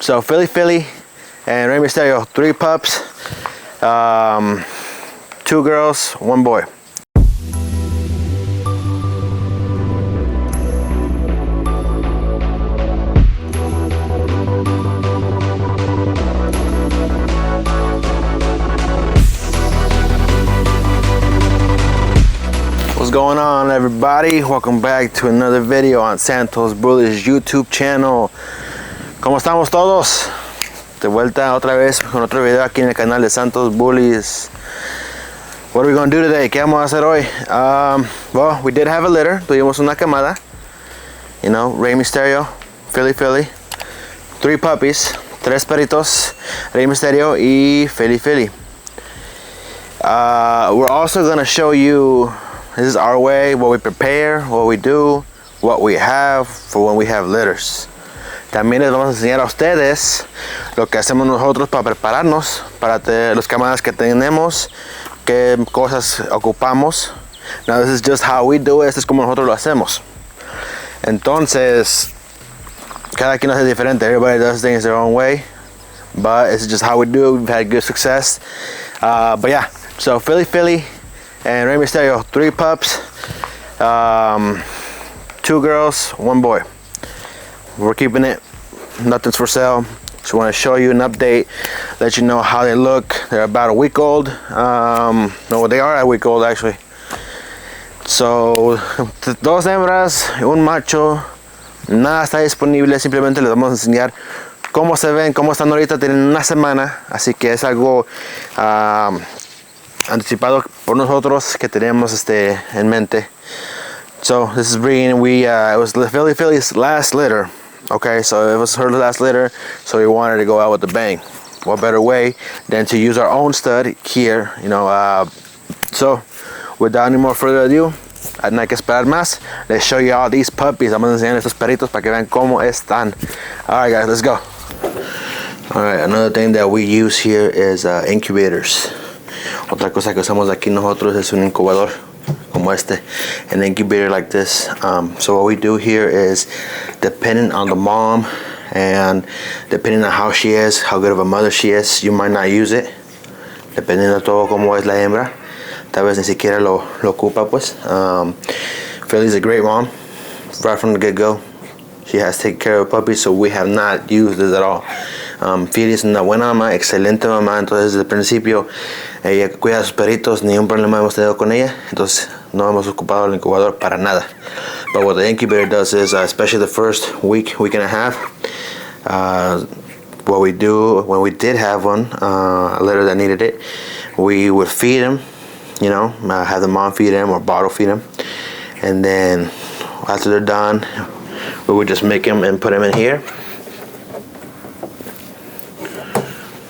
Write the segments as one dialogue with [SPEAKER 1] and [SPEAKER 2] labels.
[SPEAKER 1] So Philly, and Rey Mysterio, 3 pups, 2 girls, 1 boy. What's going on, everybody? Welcome back to another video on Santos Bullies YouTube channel. ¿Cómo estamos todos? De vuelta otra vez con otro video aquí en el canal de Santos Bullies. What are we going to do today? ¿Qué vamos a hacer hoy? Well, we did have a litter. Tuvimos una camada. You know, Rey Mysterio, Philly, 3 puppies, 3 perritos, Rey Mysterio y Philly. We're also going to show you, this is our way, what we prepare, what we do, what we have for when we have litters. También les vamos a enseñar a ustedes lo que hacemos nosotros para prepararnos para los camadas que tenemos, qué cosas ocupamos. Now this is just how we do it. Esto es como nosotros lo hacemos. Entonces, cada quien lo hace diferente. Everybody does things their own way, but it's just how we do it. We've had good success. But yeah, so Philly, and Rey Mysterio, 3 pups, 2 girls, 1 boy. We're keeping it, nothing's for sale. Just want to show you an update, let you know how they look. They're about a week old. No, they are a week old actually. So, 2 hembras, un macho, nada está disponible. Simplemente les vamos a enseñar cómo se ven, cómo están ahorita. Tienen una semana, así que es algo anticipado por nosotros que tenemos en mente. So this is Brian. It was Philly's last litter. Okay, so it was her last litter, so we wanted to go out with a bang. What better way than to use our own stud here, you know. So without any more further ado, no hay que esperar más. Let's show you all these puppies. Vamos a enseñar estos perritos para que vean cómo están. Alright guys, let's go. Alright, another thing that we use here is incubators. Otra cosa que usamos aquí nosotros es un incubador como an incubator like this. So what we do here is, depending on the mom and depending on how she is, how good of a mother she is, you might not use it. Dependiendo de todo cómo es la hembra, tal vez ni siquiera lo ocupa pues. Philly's a great mom right from the get-go. She has taken care of puppies, so we have not used this at all. Philly es una buena mamá, excelente mamá, entonces desde el principio ella cuida a sus perritos, ni un problema hemos tenido con ella, entonces no hemos ocupado el incubador para nada. But what the incubator does is, especially the first week and a half, what we do when we did have one, a litter that needed it, we would feed him, you know, have the mom feed him or bottle feed him, and then after they're done, we would just make him and put him in here.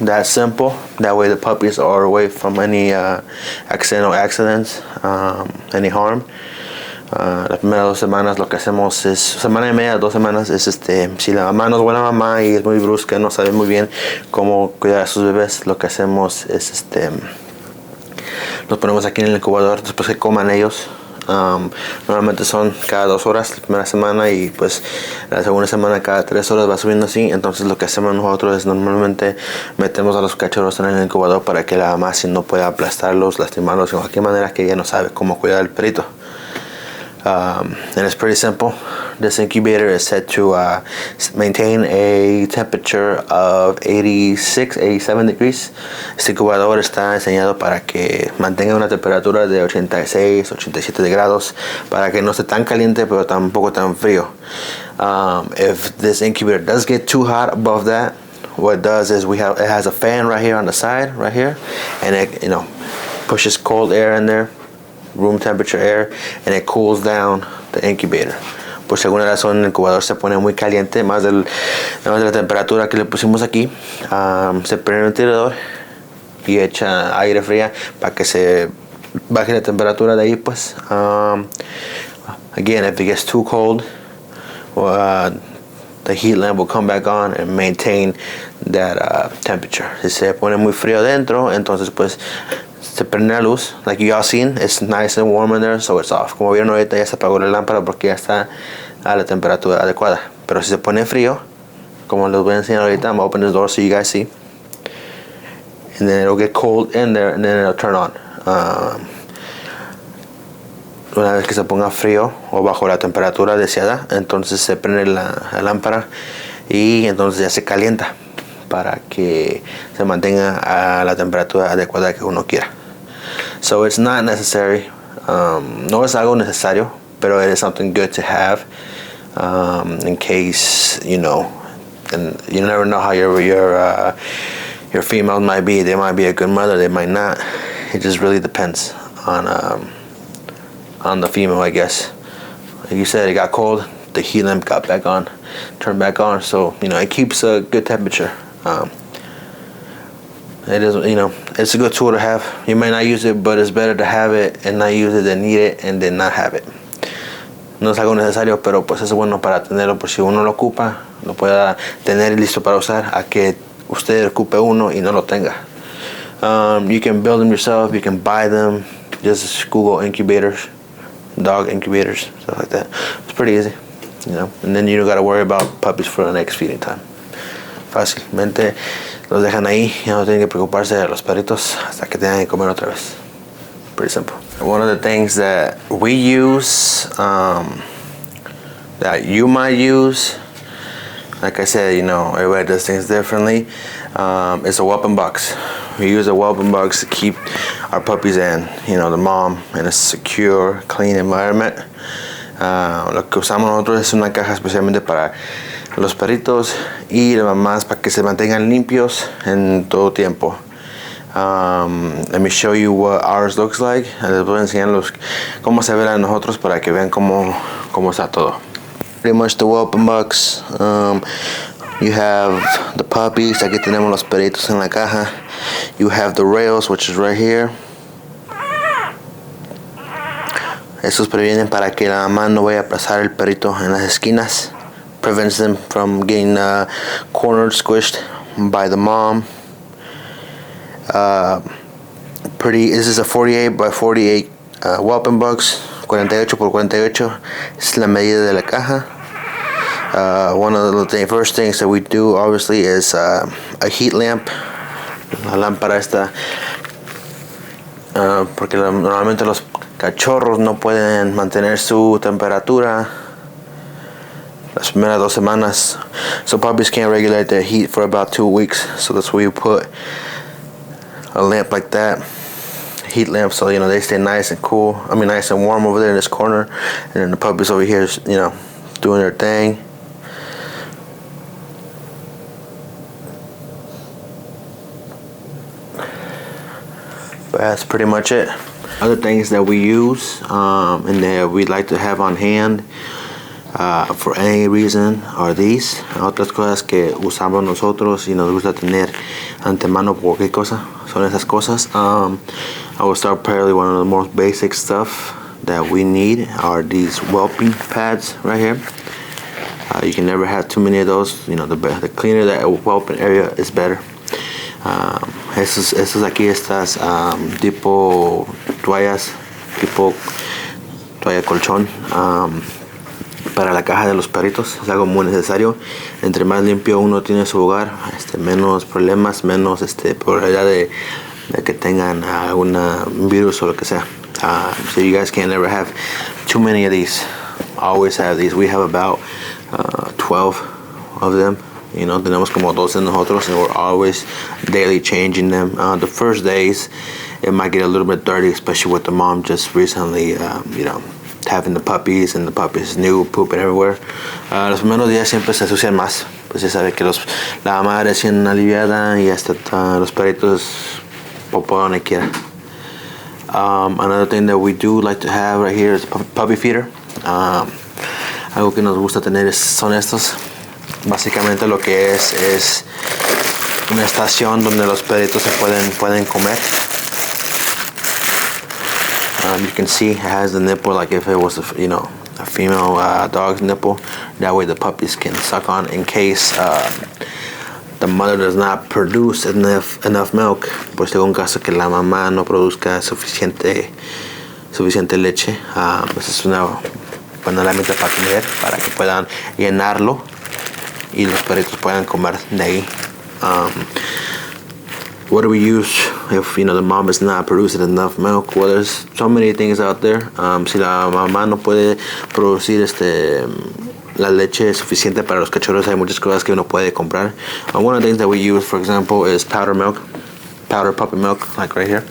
[SPEAKER 1] That simple. That way the puppies are away from any accidental accidents, any harm. Las primeras 2 semanas lo que hacemos es, semana y media, 2 semanas, es si la mamá no es buena mamá y es muy brusca, no sabe muy bien cómo cuidar a sus bebés, lo que hacemos es los ponemos aquí en el incubador después que coman ellos. Normalmente son cada 2 horas la primera semana, y pues la segunda semana cada 3 horas va subiendo así. Entonces lo que hacemos nosotros es, normalmente metemos a los cachorros en el incubador para que la mamá, si no pueda aplastarlos, lastimarlos de cualquier manera, que ella no sabe cómo cuidar al perrito. And it's pretty simple. This incubator is set to maintain a temperature of 87 degrees. Este incubador está diseñado para que mantenga una temperatura de 86, 87 grados, para que no esté tan caliente pero tampoco tan frío. If this incubator does get too hot above that, what it does is it has a fan right here on the side, right here, and it, you know, pushes cold air in there, room temperature air, and it cools down the incubator. Por si alguna razón el incubador se pone muy caliente, más de la temperatura que le pusimos aquí, se prende el ventilador y echa aire fría para que se baje la temperatura de ahí pues. Again, if it gets too cold, the heat lamp will come back on and maintain that temperature. Si se pone muy frío dentro, entonces pues se prende la luz. Like you all seen, it's nice and warm in there, so it's off. Como vieron ahorita, ya se apagó la lámpara porque ya está a la temperatura adecuada. Pero si se pone frío, como les voy a enseñar ahorita. I'm gonna open this door so you guys see. And then it'll get cold in there and then it'll turn on. Una vez que se ponga frío o bajo la temperatura deseada, entonces se prende la lámpara y entonces ya se calienta para que se mantenga a la temperatura adecuada que uno quiera. So it's not necessary. No es algo necesario, pero it is something good to have in case, you know, and you never know how your female might be. They might be a good mother, they might not. It just really depends on the female, I guess. Like you said, it got cold, the heat lamp got back on, turned back on, so you know it keeps a good temperature. It is, you know, it's a good tool to have. You might not use it, but it's better to have it and not use it than need it and then not have it. No es algo necesario, pero pues es bueno para tenerlo, por si uno lo ocupa, lo pueda tener listo para usar, a que usted ocupe uno y no lo tenga. You can build them yourself, you can buy them. Just Google incubators, dog incubators, stuff like that. It's pretty easy, you know. And then you don't got to worry about puppies for the next feeding time. Fácilmente los dejan ahí, ya no tienen que preocuparse de los perritos hasta que tengan que comer otra vez. Pretty simple. One of the things that we use, that you might use, like I said, you know, everybody does things differently, is a whelping box. We use a whelping box to keep our puppies and, you know, the mom in a secure, clean environment. Lo que usamos nosotros es una caja especialmente para los perritos y las mamás para que se mantengan limpios en todo tiempo. Let me show you what ours looks like. Les voy a enseñar cómo se ve a nosotros para que vean cómo está todo. Pretty much the whelping box. You have the puppies. Aquí tenemos los perritos en la caja. You have the rails, which is right here. Estos previenen para que la mamá no vaya a pasar el perrito en las esquinas. Prevents them from getting cornered, squished by the mom. This is a 48 by 48 whelping box. 48 por 48 es la medida de la caja. One of the first things that we do, obviously, is a heat lamp. La lámpara esta, porque normalmente los cachorros no pueden mantener su temperatura las primeras 2 semanas. So puppies can't regulate their heat for about 2 weeks. So that's where you put a lamp like that, heat lamp, so you know they stay nice and cool. I mean, nice and warm over there in this corner, and then the puppies over here, you know, doing their thing. But that's pretty much it. Other things that we use and that we like to have on hand for any reason are these. Otras cosas que usamos nosotros y nos gusta tener antemano por cualquier cosa son esas cosas. I will start probably one of the most basic stuff that we need are these whelping pads right here. You can never have too many of those. You know, the cleaner that whelping area is better. Estos aquí, estas tipo toallas, tipo toalla colchón para la caja de los perritos, es algo muy necesario. Entre más limpio uno tiene su hogar, menos problemas, menos probabilidad de que tengan algún virus o lo que sea. So you guys can't ever have too many of these. Always have these. We have about 12 of them. You know, tenemos como 12 nosotros, and we're always daily changing them. The first days, it might get a little bit dirty, especially with the mom just recently, you know, having the puppies, and the puppies new, pooping everywhere. Los primeros días siempre se ensucian más. Pues ya sabe que la mamá recién aliviada y hasta los perritos popó donde quiera. Another thing that we do like to have right here is a puppy feeder. Algo que nos gusta tener son estos. Básicamente lo que es una estación donde los perritos se pueden comer. You can see it has the nipple like if it was a female dog's nipple. That way the puppies can suck on in case the mother does not produce enough milk. Por si algún caso que la mamá no produzca suficiente leche. Esa es una buena herramienta para tener, para que puedan llenarlo y los perritos puedan comer de ahí. What do we use if the mom is not producing enough milk? Well, there's so many things out there. Si la mamá no puede producir la leche suficiente para los cachorros, hay muchas cosas que uno puede comprar. One of the things that we use, for example, is powder puppy milk, like right here.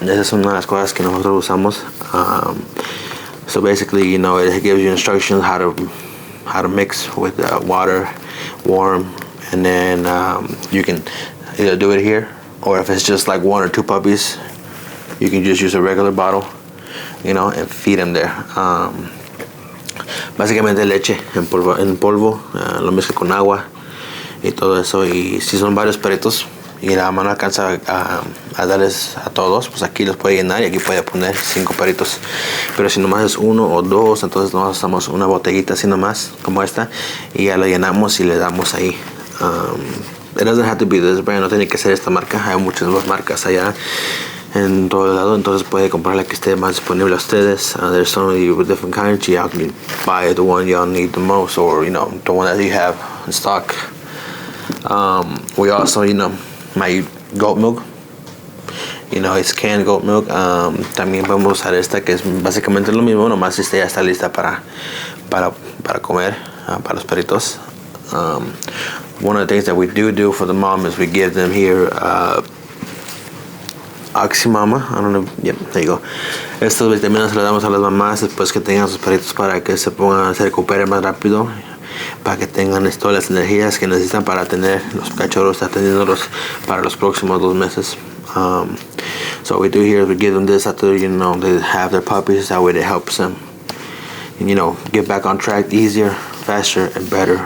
[SPEAKER 1] Esa es una de las cosas que nosotros usamos. So basically, it gives you instructions how to mix with water, warm, and then you can either do it here, or if it's just like 1 or 2 puppies, you can just use a regular bottle, and feed them there. Básicamente leche en polvo, lo mezcla con agua y todo eso. Y si son varios perritos y la mamá no alcanza a darles a todos, pues aquí los puede llenar y aquí puede poner 5 perritos. Pero si nomás es 1 o 2, entonces nos usamos una botellita así nomás, como esta, y ya la llenamos y le damos ahí. It doesn't have to be this brand, no tiene que ser esta marca. Hay muchas más marcas allá en todo el lado, entonces puede comprar la que esté más disponible a ustedes. There's so many different kinds. Y'all can buy the one y'all need the most, or the one that you have in stock. We also my goat milk, it's canned goat milk. También podemos usar esta, que es básicamente lo mismo, nomás ya está lista para comer, para los perritos. One of the things that we do for the mom is we give them here Oxymama. I don't know. Yep, there you go. Estos vitaminas se los damos a las mamás después que tengan sus perritos, para que se recuperen más rápido, para que tengan todas las energías que necesitan para tener los cachorros, atendiéndolos para los próximos 2 meses. So what we do here is we give them this after they have their puppies. That way it helps them get back on track easier, faster, and better.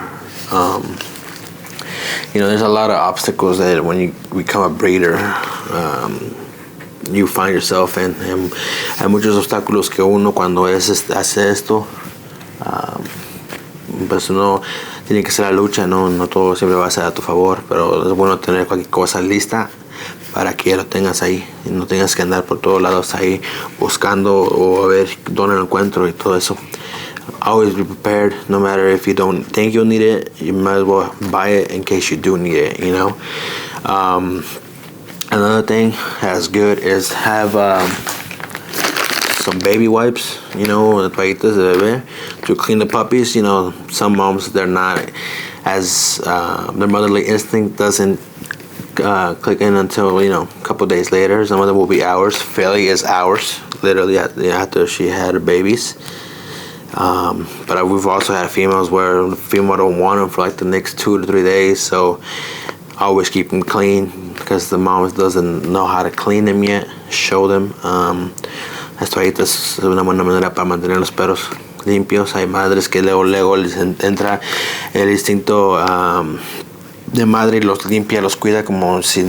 [SPEAKER 1] There's a lot of obstacles that when you become a breeder, you find yourself in. Hay muchos obstáculos que uno cuando hace esto, pues uno tiene que hacer la lucha. No todo siempre va a ser a tu favor, pero es bueno tener cualquier cosa lista para que ya lo tengas ahí y no tengas que andar por todos lados ahí buscando o a ver dónde lo encuentro y todo eso. Always be prepared. No matter if you don't think you'll need it, you might as well buy it in case you do need it. Another thing that's good is have some baby wipes, toallitas de bebé, to clean the puppies. Some moms, they're not as their motherly instinct doesn't click in until a couple days later. Some of them will be hours. Fairly is hours, literally after she had her babies. But we've also had females where the female don't want them for like the next 2 to 3 days, so always keep them clean, because the mom doesn't know how to clean them yet. Show them. Las toallitas es una buena manera para mantener los perros limpios. Hay madres que luego les entra el instinto de madre y los limpia, los cuida como si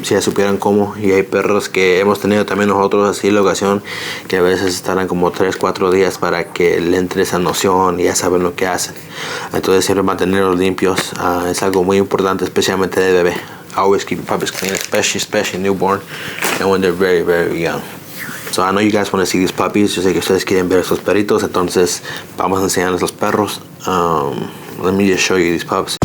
[SPEAKER 1] ya supieran cómo. Y hay perros que hemos tenido también nosotros así la ocasión, que a veces estarán como 3-4 días para que le entre esa noción y ya saben lo que hacen. Entonces siempre mantenerlos limpios es algo muy importante, especialmente de bebé. Always keep puppies clean, especially newborn and when they're very, very young. So I know you guys want to see these puppies. Yo sé que ustedes quieren ver estos perritos, entonces vamos a enseñarles los perros. Let me just show you these pups.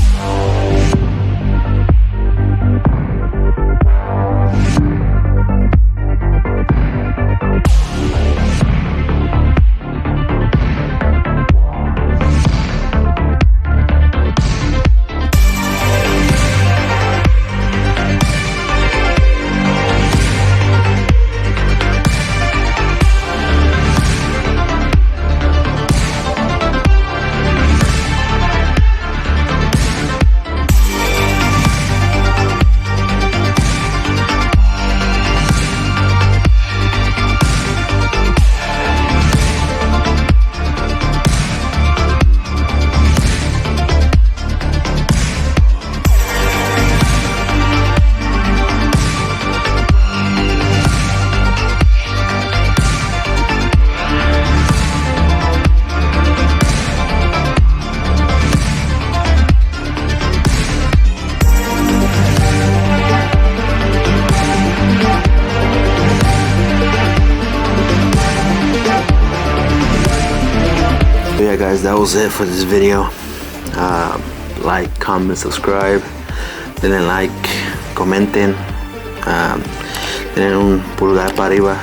[SPEAKER 1] Guys, that was it for this video. Like, comment, subscribe. Denle like, comenten. Denle un pulgar para arriba.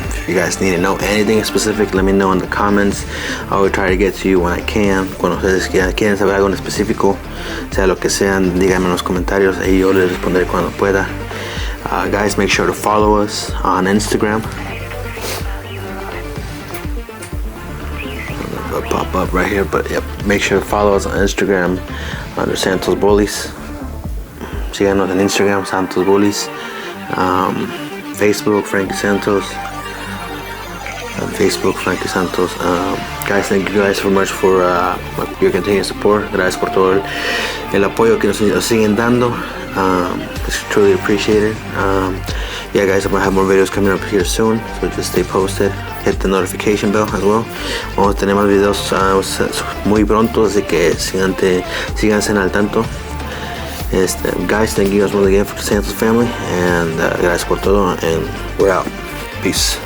[SPEAKER 1] If you guys need to know anything specific, let me know in the comments. I will try to get to you when I can. Cuando ustedes quieren saber algo en específico, sea lo que sean, díganme en los comentarios y yo les responderé cuando pueda. Guys, make sure to follow us on Instagram. It'll pop up right here, but yep, make sure to follow us on Instagram under Santos Bullies. Síganos en Instagram, Santos Bullies. Facebook, Frankie Santos. Facebook, Frankie Santos. Guys, thank you guys so much for your continued support. Gracias por todo el apoyo que nos siguen dando. It's truly appreciated. Yeah, guys, I'm gonna have more videos coming up here soon, so just stay posted. Hit the notification bell as well. Vamos a tener más videos muy pronto, así que síganse al tanto. Guys, thank you guys once again for the Santos family, and gracias por todo, and we're out. Peace.